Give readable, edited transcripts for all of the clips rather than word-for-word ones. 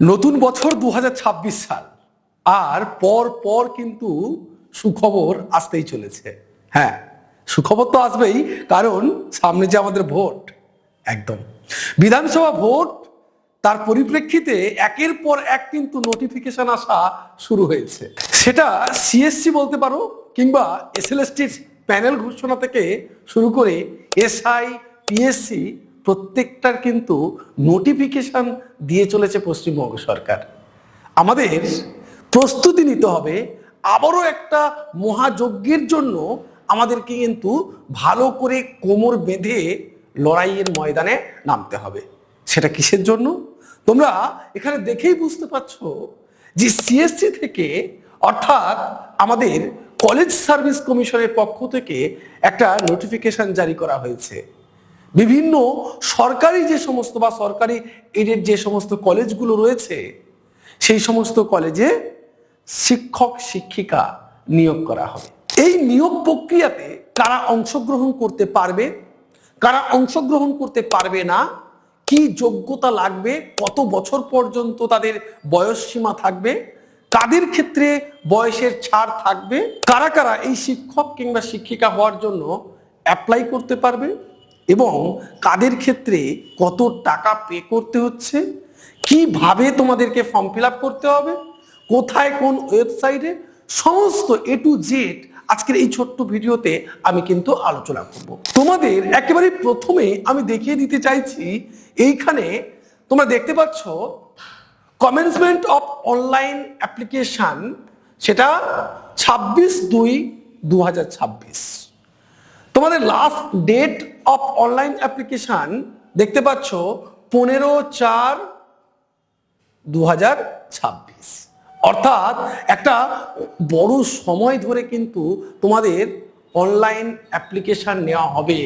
নতুন বছর 2026 সাল আর পর পর কিন্তু সুখবর আসতেই চলেছে। হ্যাঁ, সুখবর তো আসবেই, কারণ সামনে যে আমাদের ভোট, একদম বিধানসভা ভোট, তার পরিপ্রেক্ষিতে একের পর এক কিন্তু নোটিফিকেশন আসা শুরু হয়েছে। সেটা সিএসসি বলতে পারো, কিংবা এসএলএসটির প্যানেল ঘোষণা থেকে শুরু করে এসআই, পিএসসি, প্রত্যেকটার কিন্তু নোটিফিকেশন দিয়ে চলেছে পশ্চিমবঙ্গ সরকার। আমাদের প্রস্তুতি নিতে হবে, আবারও একটা মহাযজ্ঞের জন্য আমাদেরকে কিন্তু ভালো করে কোমর বেঁধে লড়াইয়ের ময়দানে নামতে হবে। সেটা কিসের জন্য? তোমরা এখানে দেখেই বুঝতে পারছো যে সিএসসি থেকে, অর্থাৎ আমাদের কলেজ সার্ভিস কমিশনের পক্ষ থেকে একটা নোটিফিকেশন জারি করা হয়েছে। বিভিন্ন সরকারি যে সমস্ত বা সরকারি এডেড যে সমস্ত কলেজগুলো রয়েছে, সেই সমস্ত কলেজে শিক্ষক শিক্ষিকা নিয়োগ করা হবে। এই নিয়োগ প্রক্রিয়াতে কারা অংশগ্রহণ করতে পারবে, কারা অংশগ্রহণ করতে পারবে না, কি যোগ্যতা লাগবে, কত বছর পর্যন্ত তাদের বয়স সীমা থাকবে, কাদের ক্ষেত্রে বয়সের ছাড় থাকবে, কারা কারা এই শিক্ষক কিংবা শিক্ষিকা হওয়ার জন্য অ্যাপ্লাই করতে পারবে, এবং কাদের ক্ষেত্রে কত টাকা পে করতে হচ্ছে, কিভাবে তোমাদেরকে ফর্ম ফিল আপ করতে হবে, কোথায় কোন ওয়েবসাইটে, সমস্ত এ টু জেড আজকের এই ছোট্ট ভিডিওতে আমি কিন্তু আলোচনা করব। তোমাদের একেবারে প্রথমে আমি দেখিয়ে দিতে চাইছি, এইখানে তোমরা দেখতে পাচ্ছ কমেন্সমেন্ট অফ অনলাইন অ্যাপ্লিকেশন, সেটা 26/2/2026। তোমাদের last date of online application দেখতে পাচ্ছ 15/4/2026। অর্থাৎ একটা বড় সময় ধরে কিন্তু তোমাদের অনলাইন অ্যাপ্লিকেশন নেওয়া হবে,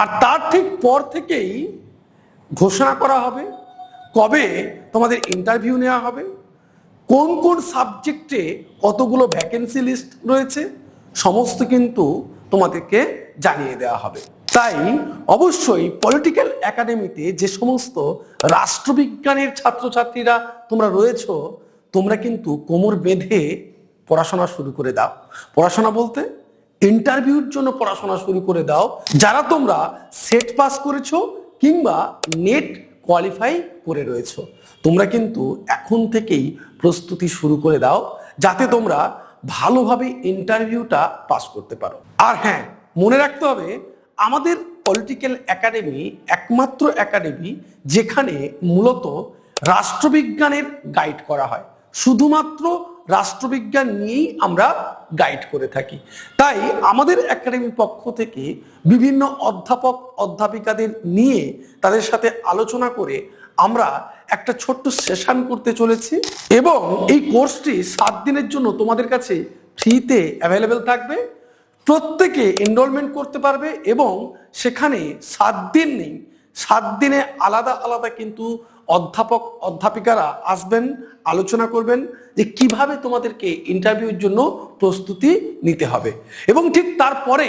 আর তার ঠিক পর থেকেই ঘোষণা করা হবে কবে তোমাদের ইন্টারভিউ নেওয়া হবে, কোন কোন সাবজেক্টে কতগুলো ভ্যাকেন্সি লিস্ট রয়েছে, সমস্ত কিন্তু তোমাদেরকে জানিয়ে দেওয়া হবে। তাই অবশ্যই পলিটিক্যাল একাডেমিতে যে সমস্ত রাষ্ট্রবিজ্ঞানের ছাত্রছাত্রীরা তোমরা রয়েছো, তোমরা কিন্তু কোমর বেঁধে পড়াশোনা শুরু করে দাও। পড়াশোনা বলতে ইন্টারভিউর জন্য পড়াশোনা শুরু করে দাও। যারা তোমরা সেট পাস করেছো কিংবা নেট কোয়ালিফাই করে রয়েছো, তোমরা কিন্তু এখন থেকেই প্রস্তুতি শুরু করে দাও, যাতে তোমরা ভালোভাবে ইন্টারভিউটা পাস করতে পারো। আর হ্যাঁ, মনে রাখতে হবে, আমাদের পলিটিক্যাল একাডেমি একমাত্র একাডেমি যেখানে মূলত রাষ্ট্রবিজ্ঞানের গাইড করা হয়। শুধুমাত্র রাষ্ট্রবিজ্ঞান নিয়েই আমরা গাইড করে থাকি। তাই আমাদের একাডেমির পক্ষ থেকে বিভিন্ন অধ্যাপক অধ্যাপিকাদের নিয়ে তাদের সাথে আলোচনা করে আমরা একটা ছোট্ট সেশন করতে চলেছি, এবং এই কোর্সটি 7 দিনের জন্য তোমাদের কাছে ফ্রিতে অ্যাভেলেবেল থাকবে। প্রত্যেকে এনরোলমেন্ট করতে পারবে, এবং সেখানে 7 দিন নেই, 7 দিনে আলাদা আলাদা কিন্তু অধ্যাপক অধ্যাপিকারা আসবেন, আলোচনা করবেন যে কিভাবে তোমাদেরকে ইন্টারভিউর জন্য প্রস্তুতি নিতে হবে। এবং ঠিক তারপরে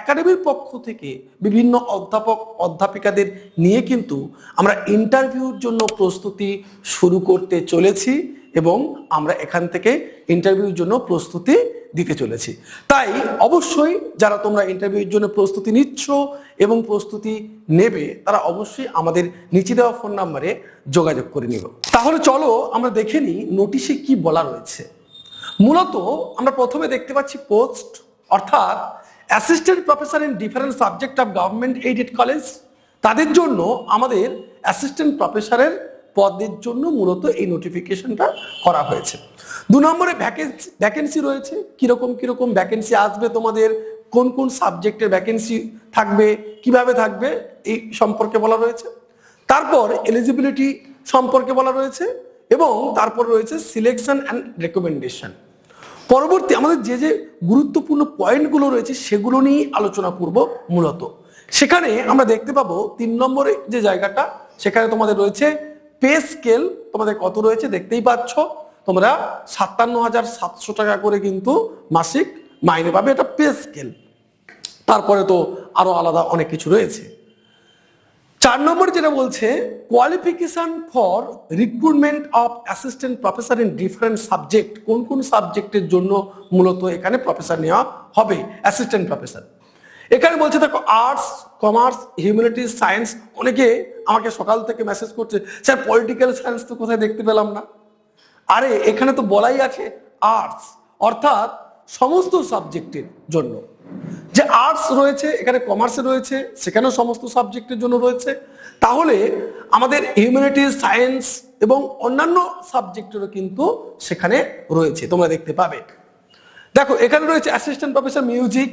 একাডেমির পক্ষ থেকে বিভিন্ন অধ্যাপক অধ্যাপিকাদের নিয়ে কিন্তু আমরা ইন্টারভিউর জন্য প্রস্তুতি শুরু করতে চলেছি, এবং আমরা এখান থেকে ইন্টারভিউর জন্য প্রস্তুতি দিতে চলেছি। তাই অবশ্যই যারা তোমরা ইন্টারভিউর জন্য প্রস্তুতি নিচ্ছ এবং প্রস্তুতি নেবে, তারা অবশ্যই আমাদের নিচে দেওয়া ফোন নাম্বারে যোগাযোগ করে নিব। তাহলে চলো আমরা দেখে নিই নোটিশে কি বলা রয়েছে। মূলত আমরা প্রথমে দেখতে পাচ্ছি পোস্ট, অর্থাৎ assistant professor in different subject of government aided college. তাদের জন্য আমাদের অ্যাসিস্ট্যান্ট প্রফেসরের পদের জন্য মূলত এই নোটিফিকেশনটা করা হয়েছে। 2 নম্বরে ভ্যাকেন্সি রয়েছে, কিরকম কিরকম ভ্যাকেন্সি আসবে, তোমাদের কোন কোন সাবজেক্টের ভ্যাকেন্সি থাকবে, কিভাবে থাকবে, এই সম্পর্কে বলা রয়েছে। তারপর এলিজিবিলিটি সম্পর্কে বলা রয়েছে, এবং তারপর রয়েছে সিলেকশন অ্যান্ড রেকমেন্ডেশন। পরবর্তী আমাদের যে যে গুরুত্বপূর্ণ পয়েন্টগুলো রয়েছে সেগুলো নিয়ে আলোচনা করব মূলত। সেখানে আমরা দেখতে পাবো 3 নম্বরে যে জায়গাটা, সেখানে তোমাদের রয়েছে পে স্কেল। তোমাদের কত রয়েছে দেখতেই পাচ্ছ, তোমরা 57,700 টাকা করে কিন্তু মাসিক মাইনে পাবে, এটা পে স্কেল। তারপরে তো আরো আলাদা অনেক কিছু রয়েছে। 4 নম্বর যেটা বলছে qualification for recruitment of assistant professor in different subject, কোন কোন সাবজেক্টের জন্য মূলত এখানে প্রফেসর নেওয়া হবে অ্যাসিস্ট্যান্ট প্রফেসর। এখানে বলছে দেখো আর্টস, কমার্স, হিউম্যানিটিজ, সায়েন্স। অনেকে আমাকে সকাল থেকে মেসেজ করছে, স্যার পলিটিক্যাল সায়েন্স তো কোথায় দেখতে পেলাম না। আরে এখানে তো বলাই আছে আর্টস, অর্থাৎ সমস্ত সাবজেক্টের জন্য। যে আর্টস রয়েছে এখানে কমার্সে রয়েছে, সেখানেও সমস্ত সাবজেক্টের জন্য রয়েছে। তাহলে আমাদের হিউম্যানিটিজ, সায়েন্স এবং অন্যান্য সাবজেক্টেরও কিন্তু সেখানে রয়েছে, তোমরা দেখতে পাবে। দেখো এখানে রয়েছে assistant professor music,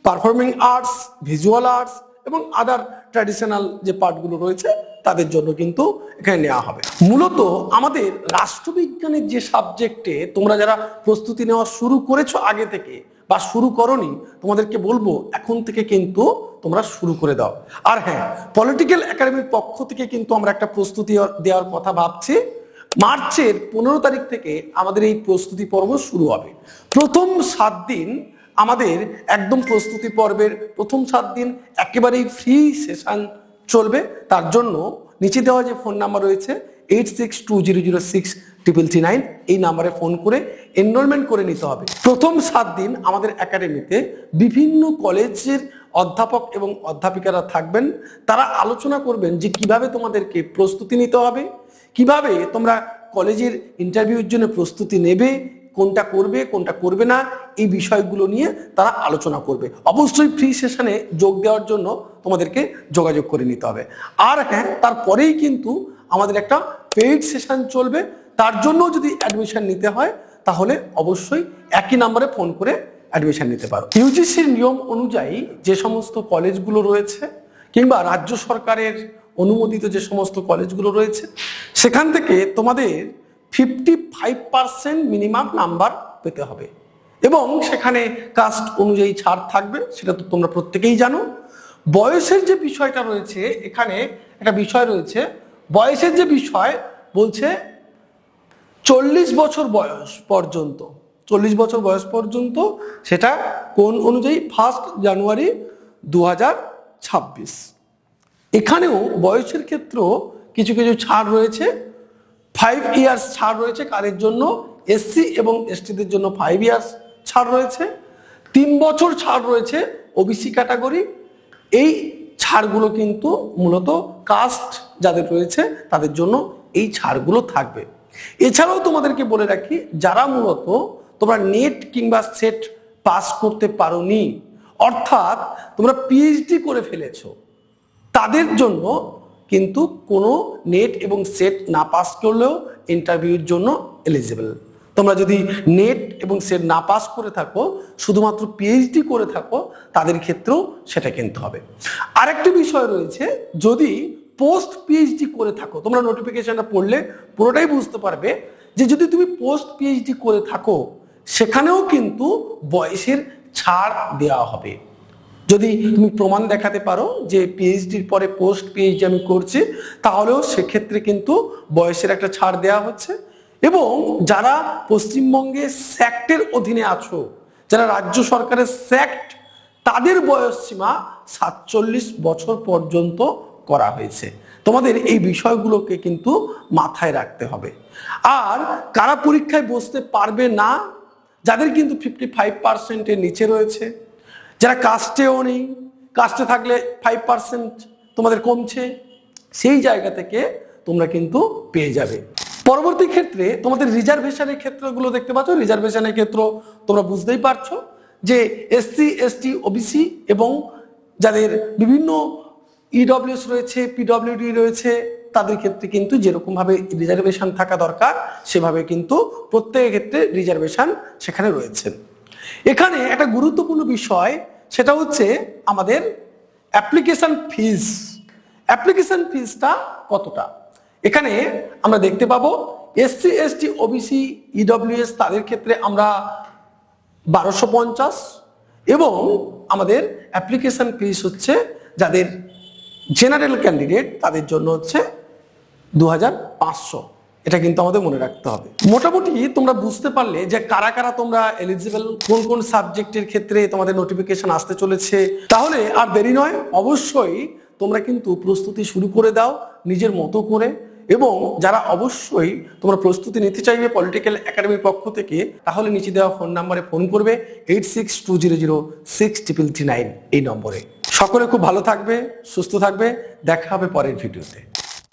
performing arts, visual arts এবং আদার ট্র্যাডিশনাল যে পার্টগুলো রয়েছে তাদের জন্য কিন্তু এখানে নেওয়া হবে। মূলত আমাদের রাষ্ট্রবিজ্ঞানের যে সাবজেক্টে তোমরা যারা প্রস্তুতি নেওয়া শুরু করেছো আগে থেকে বা শুরু করনি, তোমাদেরকে বলবো এখন থেকে কিন্তু তোমরা শুরু করে দাও। আর হ্যাঁ, পলিটিক্যাল একাডেমির পক্ষ থেকে কিন্তু আমরা একটা প্রস্তুতি দেওয়ার কথা ভাবছি। মার্চের 15 তারিখ থেকে আমাদের এই প্রস্তুতি পর্ব শুরু হবে। প্রথম 7 দিন আমাদের একদম প্রস্তুতি পর্বের প্রথম 7 দিন একেবারেই ফ্রি সেশন চলবে। তার জন্য নিচে দেওয়া যে ফোন নাম্বার রয়েছে 8620063339, এই নাম্বারে ফোন করে এনরোলমেন্ট করে নিতে হবে। প্রথম 7 দিন আমাদের একাডেমিতে বিভিন্ন কলেজের অধ্যাপক এবং অধ্যাপিকারা থাকবেন। তারা আলোচনা করবেন যে কিভাবে তোমাদেরকে প্রস্তুতি নিতে হবে, কিভাবে তোমরা কলেজের ইন্টারভিউর জন্য প্রস্তুতি নেবে, কোনটা করবে কোনটা করবে না, এই বিষয়গুলো নিয়ে তারা আলোচনা করবে। অবশ্যই ফ্রি সেশনে যোগ দেওয়ার জন্য তোমাদেরকে যোগাযোগ করে নিতে হবে। আর হ্যাঁ, তারপরেই কিন্তু আমাদের একটা পেইড সেশন চলবে। তার জন্য যদি অ্যাডমিশন নিতে হয় তাহলে অবশ্যই একই নম্বরে ফোন করে অ্যাডমিশন নিতে পারো। ইউজিসির নিয়ম অনুযায়ী যে সমস্ত কলেজগুলো রয়েছে কিংবা রাজ্য সরকারের অনুমোদিত যে সমস্ত কলেজগুলো রয়েছে সেখান থেকে তোমাদের 55% মিনিমাম নাম্বার পেতে হবে এবং সেখানে কাস্ট অনুযায়ী ছাড় থাকবে, সেটা তো তোমরা প্রত্যেকেই জানো। বয়সের যে বিষয়টা রয়েছে, এখানে একটা বিষয় রয়েছে, বয়সের যে বিষয় বলছে 40 বছর বয়স পর্যন্ত, 40 বছর বয়স পর্যন্ত, সেটা কোন অনুযায়ী 1 জানুয়ারি 2026। এখানেও বয়সের ক্ষেত্রেও কিছু কিছু ছাড় রয়েছে। 5 ইয়ার্স ছাড় রয়েছে কাদের জন্য, এসসি এবং এসটিদের জন্য 5 ইয়ার্স ছাড় রয়েছে। 3 বছর ছাড় রয়েছে ওবিসি ক্যাটাগরি। এই ছাড়গুলো কিন্তু মূলত কাস্ট যাদের রয়েছে তাদের জন্য এই ছাড়গুলো থাকবে। এছাড়াও তোমাদেরকে বলে রাখি, যারা মূলত তোমরা নেট কিংবা সেট পাস করতে পারোনি, অর্থাৎ তোমরা পিএইচডি করে ফেলেছো, তাদের জন্য কিন্তু কোনো নেট এবং সেট না পাস করলেও ইন্টারভিউর জন্য এলিজিবল। তোমরা যদি নেট এবং সেট না পাস করে থাকো, শুধুমাত্র পিএইচডি করে থাকো, তাদের ক্ষেত্রেও সেটা কিনতে হবে। আরেকটি বিষয় রয়েছে, যদি পোস্ট পিএইচডি করে থাকো, তোমরা নোটিফিকেশনটা পড়লে পুরোটাই বুঝতে পারবে যে যদি তুমি পোস্ট পিএইচডি করে থাকো সেখানেও কিন্তু বয়সের ছাড় দেওয়া হবে। যদি তুমি প্রমাণ দেখাতে পারো যে পিএইচডির পরে পোস্ট পিএইচডি আমি করছি, তাহলেও সেক্ষেত্রে কিন্তু বয়সের একটা ছাড় দেওয়া হচ্ছে। এবং যারা পশ্চিমবঙ্গে স্যাক্টের অধীনে আছো, যারা রাজ্য সরকারের স্যাক্ট, তাদের বয়স সীমা 47 বছর পর্যন্ত করা হয়েছে। তোমাদের এই বিষয়গুলোকে কিন্তু মাথায় রাখতে হবে। আর কারা পরীক্ষায় বসতে পারবে না, যাদের কিন্তু 55%-এর নিচে রয়েছে, যারা কাস্টেও নেই, কাস্টে থাকলে 5% তোমাদের কমছে, সেই জায়গা থেকে তোমরা কিন্তু পেয়ে যাবে। পরবর্তী ক্ষেত্রে তোমাদের রিজার্ভেশনের ক্ষেত্রগুলো দেখতে পাচ্ছ। রিজার্ভেশনের ক্ষেত্র তোমরা বুঝতেই পারছো যে এসসি, এসটি, ওবিসি এবং যাদের বিভিন্ন ইডব্লিউএস রয়েছে, পিডব্লিউডি রয়েছে, তাদের ক্ষেত্রে কিন্তু যেরকম ভাবে রিজার্ভেশন থাকা দরকার সেভাবে কিন্তু প্রত্যেকের ক্ষেত্রে রিজার্ভেশন সেখানে রয়েছে। এখানে একটা গুরুত্বপূর্ণ বিষয়, সেটা হচ্ছে আমাদের অ্যাপ্লিকেশন ফিজ। অ্যাপ্লিকেশন ফিজটা কতটা এখানে আমরা দেখতে পাবো। এসসি, এসটি, ওবিসি, ইডব্লিউএস তাদের ক্ষেত্রে আমরা 1250 এবং আমাদের অ্যাপ্লিকেশন ফিজ হচ্ছে যাদের জেনারেল ক্যান্ডিডেট তাদের জন্য হচ্ছে 2500। এটা কিন্তু আমাদের মনে রাখতে হবে। মোটামুটি তোমরা বুঝতে পারলে যে কারা কারা তোমরা এলিজিবল, কোন কোন সাবজেক্টের ক্ষেত্রে তোমাদের নোটিফিকেশন আসতে চলেছে। তাহলে আর দেরি নয়, অবশ্যই তোমরা কিন্তু প্রস্তুতি শুরু করে দাও নিজের মতো করে। এবং যারা অবশ্যই তোমরা প্রস্তুতি নিতে চাইবে পলিটিক্যাল একাডেমির পক্ষ থেকে, তাহলে নিচে দেওয়া ফোন নাম্বারে ফোন করবে 8620063339 এই নম্বরে। সকলে খুব ভালো থাকবে, সুস্থ থাকবে, দেখা হবে পরের ভিডিওতে।